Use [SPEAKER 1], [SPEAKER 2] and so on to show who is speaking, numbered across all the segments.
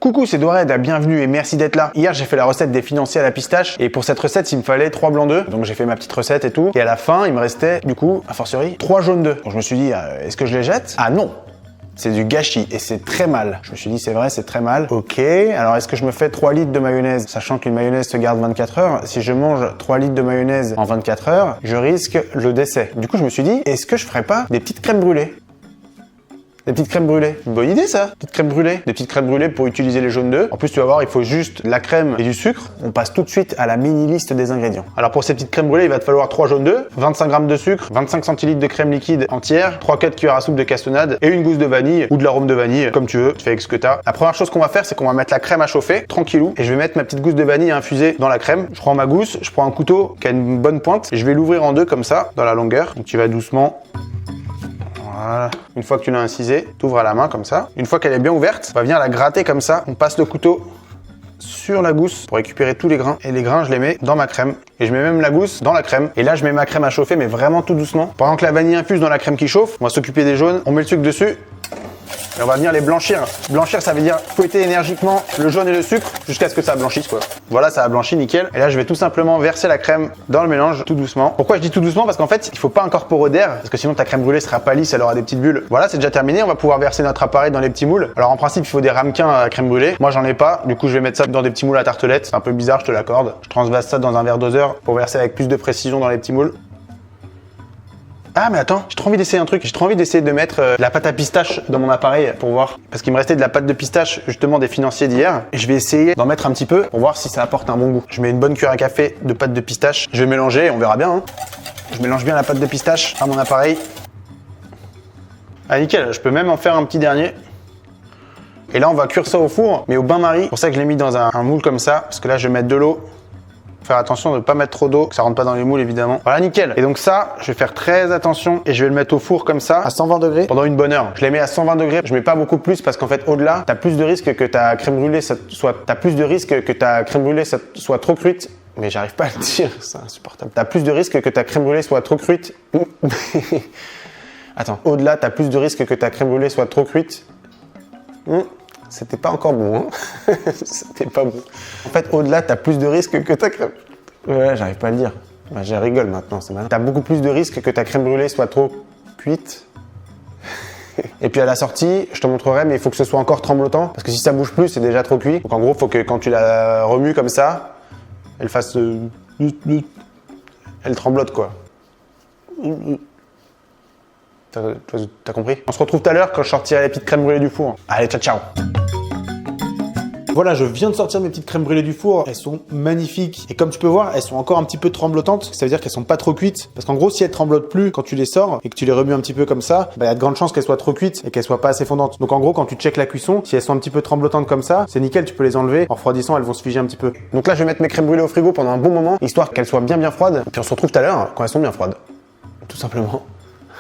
[SPEAKER 1] Coucou, c'est Dored, bienvenue et merci d'être là. Hier, j'ai fait la recette des financiers à la pistache et pour cette recette, il me fallait 3 blancs d'œufs. Donc j'ai fait ma petite recette et tout. Et à la fin, il me restait, du coup, a fortiori, 3 jaunes d'œufs. Donc je me suis dit, est-ce que je les jette? Ah non! C'est du gâchis et c'est très mal. Je me suis dit, c'est vrai, c'est très mal. Ok, alors est-ce que je me fais 3 litres de mayonnaise? Sachant qu'une mayonnaise se garde 24 heures, si je mange 3 litres de mayonnaise en 24 heures, je risque le décès. Du coup, je me suis dit, est-ce que je ferais pas des petites crèmes brûlées? Des petites crèmes brûlées. Une bonne idée ça, petites crèmes brûlées. Des petites crèmes brûlées pour utiliser les jaunes d'œufs. En plus tu vas voir, il faut juste la crème et du sucre. On passe tout de suite à la mini liste des ingrédients. Alors pour ces petites crèmes brûlées, il va te falloir 3 jaunes d'œufs, 25 g de sucre, 25 centilitres de crème liquide entière, 3-4 cuillères à soupe de cassonade et une gousse de vanille ou de l'arôme de vanille, comme tu veux, tu fais avec ce que t'as. La première chose qu'on va faire, c'est qu'on va mettre la crème à chauffer, tranquillou, et je vais mettre ma petite gousse de vanille à infuser dans la crème. Je prends ma gousse, je prends un couteau qui a une bonne pointe et je vais l'ouvrir en deux comme ça, dans la longueur. Donc tu vas doucement. Voilà. Une fois que tu l'as incisé, tu ouvres à la main comme ça. Une fois qu'elle est bien ouverte, on va venir la gratter comme ça. On passe le couteau sur la gousse pour récupérer tous les grains. Et les grains, je les mets dans ma crème. Et je mets même la gousse dans la crème. Et là, je mets ma crème à chauffer, mais vraiment tout doucement. Pendant que la vanille infuse dans la crème qui chauffe, on va s'occuper des jaunes. On met le sucre dessus. Et on va venir les blanchir. Blanchir, ça veut dire fouetter énergiquement le jaune et le sucre jusqu'à ce que ça blanchisse quoi. Voilà, ça a blanchi, nickel. Et là, je vais tout simplement verser la crème dans le mélange tout doucement. Pourquoi je dis tout doucement? Parce qu'en fait, il faut pas incorporer d'air parce que sinon ta crème brûlée sera pas lisse, elle aura des petites bulles. Voilà, c'est déjà terminé. On va pouvoir verser notre appareil dans les petits moules. Alors en principe, il faut des ramequins à crème brûlée. Moi, j'en ai pas. Du coup, je vais mettre ça dans des petits moules à tartelettes. C'est un peu bizarre, je te l'accorde. Je transvase ça dans un verre doseur pour verser avec plus de précision dans les petits moules. Ah mais attends, j'ai trop envie d'essayer un truc, j'ai trop envie d'essayer de mettre de la pâte à pistache dans mon appareil pour voir. Parce qu'il me restait de la pâte de pistache justement des financiers d'hier. Et je vais essayer d'en mettre un petit peu pour voir si ça apporte un bon goût. Je mets une bonne cuillère à café de pâte de pistache. Je vais mélanger et on verra bien. Hein. Je mélange bien la pâte de pistache à mon appareil. Ah nickel, je peux même en faire un petit dernier. Et là on va cuire ça au four, mais au bain-marie. C'est pour ça que je l'ai mis dans un moule comme ça. Parce que là je vais mettre de l'eau. Faire attention de ne pas mettre trop d'eau, que ça rentre pas dans les moules évidemment. Voilà, nickel. Et donc ça, je vais faire très attention et je vais le mettre au four comme ça, à 120 degrés, pendant une bonne heure. Je les mets à 120 degrés, je mets pas beaucoup plus parce qu'en fait, au-delà, t'as plus de risques que ta crème brûlée soit trop cuite. Mais j'arrive pas à le dire, c'est insupportable. T'as plus de risques que ta crème brûlée soit trop cuite. Attends, au-delà, t'as plus de risques que ta crème brûlée soit trop cuite. C'était pas encore bon, hein. C'était pas bon. En fait, au-delà, t'as plus de risques que ta crème. Ouais, j'arrive pas à le dire. Bah, je rigole maintenant, c'est malin. T'as beaucoup plus de risques que ta crème brûlée soit trop cuite. Et puis à la sortie, je te montrerai, mais il faut que ce soit encore tremblotant. Parce que si ça bouge plus, c'est déjà trop cuit. Donc en gros, il faut que quand tu la remues comme ça, elle fasse. Elle tremblote quoi. T'as compris? On se retrouve tout à l'heure quand je sortirai les petites crèmes brûlées du four. Allez, ciao, ciao! Voilà, je viens de sortir mes petites crèmes brûlées du four. Elles sont magnifiques. Et comme tu peux voir, elles sont encore un petit peu tremblotantes. Ça veut dire qu'elles sont pas trop cuites. Parce qu'en gros, si elles tremblotent plus quand tu les sors et que tu les remues un petit peu comme ça, bah, y a de grandes chances qu'elles soient trop cuites et qu'elles soient pas assez fondantes. Donc en gros, quand tu checkes la cuisson, si elles sont un petit peu tremblotantes comme ça, c'est nickel, tu peux les enlever. En refroidissant, elles vont se figer un petit peu. Donc là, je vais mettre mes crèmes brûlées au frigo pendant un bon moment, histoire qu'elles soient bien froides. Et puis on se retrouve tout à l'heure quand elles sont bien froides. Tout simplement.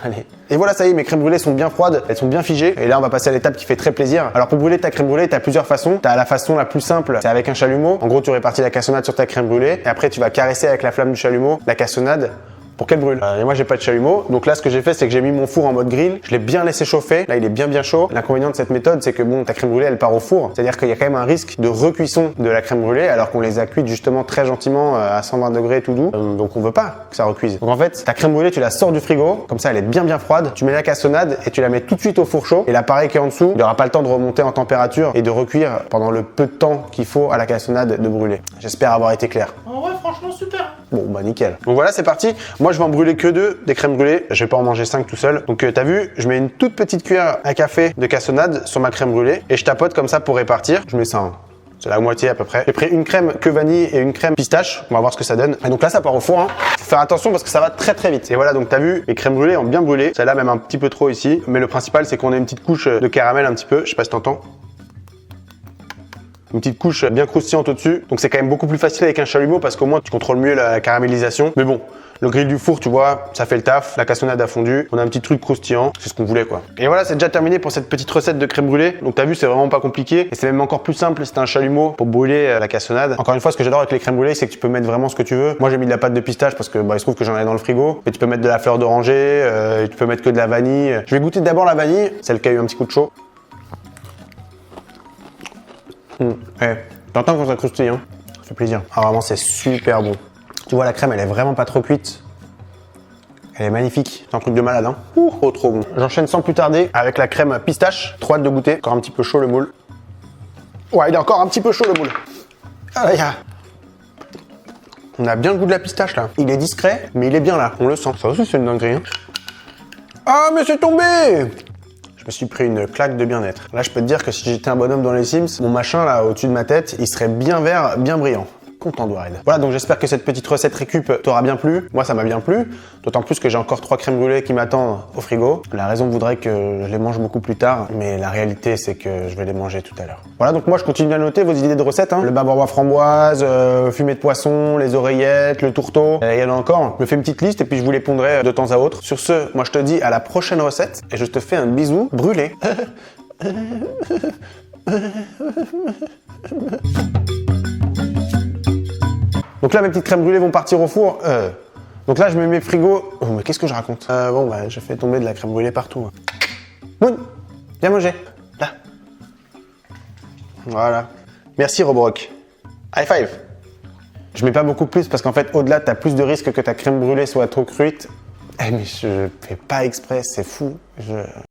[SPEAKER 1] Allez. Et voilà, ça y est, mes crèmes brûlées sont bien froides, elles sont bien figées. Et là, on va passer à l'étape qui fait très plaisir. Alors pour brûler ta crème brûlée, tu as plusieurs façons. Tu as la façon la plus simple, c'est avec un chalumeau. En gros, tu répartis la cassonade sur ta crème brûlée. Et après, tu vas caresser avec la flamme du chalumeau la cassonade pour qu'elle brûle. Et moi, j'ai pas de chalumeau. Donc là, ce que j'ai fait, c'est que j'ai mis mon four en mode grill. Je l'ai bien laissé chauffer. Là, il est bien chaud. L'inconvénient de cette méthode, c'est que bon, ta crème brûlée, elle part au four. C'est-à-dire qu'il y a quand même un risque de recuisson de la crème brûlée, alors qu'on les a cuites justement très gentiment à 120 degrés tout doux. Donc on veut pas que ça recuise. Donc en fait, ta crème brûlée, tu la sors du frigo. Comme ça, elle est bien froide. Tu mets la cassonade et tu la mets tout de suite au four chaud. Et l'appareil qui est en dessous, il n'aura pas le temps de remonter en température et de recuire pendant le peu de temps qu'il faut à la cassonade de brûler. J'espère avoir été clair.
[SPEAKER 2] Ouais, franchement, super.
[SPEAKER 1] Bon, bah nickel. Donc voilà, c'est parti. Moi, je vais en brûler que 2 des crèmes brûlées. Je vais pas en manger 5 tout seul. Donc t'as vu, je mets une toute petite cuillère à café de cassonade sur ma crème brûlée et je tapote comme ça pour répartir. Je mets ça, c'est la moitié à peu près. J'ai pris une crème que vanille et une crème pistache. On va voir ce que ça donne. Et donc là, ça part au four. Faut faire attention parce que ça va très vite. Et voilà, donc t'as vu, mes crèmes brûlées ont bien brûlé. Celle-là, même un petit peu trop ici. Mais le principal, c'est qu'on a une petite couche de caramel un petit peu. Je sais pas si t'entends. Une petite couche bien croustillante au-dessus. Donc c'est quand même beaucoup plus facile avec un chalumeau parce qu'au moins tu contrôles mieux la caramélisation. Mais bon, le grill du four, tu vois, ça fait le taf. La cassonade a fondu. On a un petit truc croustillant. C'est ce qu'on voulait quoi. Et voilà, c'est déjà terminé pour cette petite recette de crème brûlée. Donc t'as vu, c'est vraiment pas compliqué. Et c'est même encore plus simple. C'est un chalumeau pour brûler la cassonade. Encore une fois, ce que j'adore avec les crèmes brûlées, c'est que tu peux mettre vraiment ce que tu veux. Moi, j'ai mis de la pâte de pistache parce que bah, il se trouve que j'en ai dans le frigo. Mais tu peux mettre de la fleur d'oranger. Tu peux mettre que de la vanille. Je vais goûter d'abord la vanille, celle qui a eu un petit coup de chaud. Eh, t'entends quand ça croustille, hein? Ça fait plaisir. Ah, vraiment, c'est super bon. Tu vois, la crème, elle est vraiment pas trop cuite. Elle est magnifique. C'est un truc de malade, hein? Oh, trop bon. J'enchaîne sans plus tarder avec la crème pistache. Trop hâte de goûter. Encore un petit peu chaud le moule. Ouais, il est encore un petit peu chaud le moule. Ah, on a bien le goût de la pistache là. Il est discret, mais il est bien là. On le sent. Ça aussi, c'est une dinguerie. Hein. Ah, mais c'est tombé! Je me suis pris une claque de bien-être. Là, je peux te dire que si j'étais un bonhomme dans les Sims, mon machin là au-dessus de ma tête, il serait bien vert, bien brillant. Content de Warhead. Voilà, donc j'espère que cette petite recette récup t'aura bien plu. Moi, ça m'a bien plu. D'autant plus que j'ai encore 3 crèmes brûlées qui m'attendent au frigo. La raison voudrait que je les mange beaucoup plus tard, mais la réalité, c'est que je vais les manger tout à l'heure. Voilà, donc moi, je continue à noter vos idées de recettes. Hein. Le bavarois framboise, fumée de poisson, les oreillettes, le tourteau. Il y en a encore. Je me fais une petite liste et puis je vous les pondrai de temps à autre. Sur ce, moi, je te dis à la prochaine recette et je te fais un bisou brûlé. Donc là, mes petites crèmes brûlées vont partir au four. Donc là, je mets mes frigos. Oh, mais qu'est-ce que je raconte? Bon, bah, je fais tomber de la crème brûlée partout. Moon, viens manger. Là. Voilà. Merci, Robrock. High five. Je mets pas beaucoup plus parce qu'en fait, au-delà, t'as plus de risques que ta crème brûlée soit trop cuite. Eh, mais je fais pas exprès, c'est fou.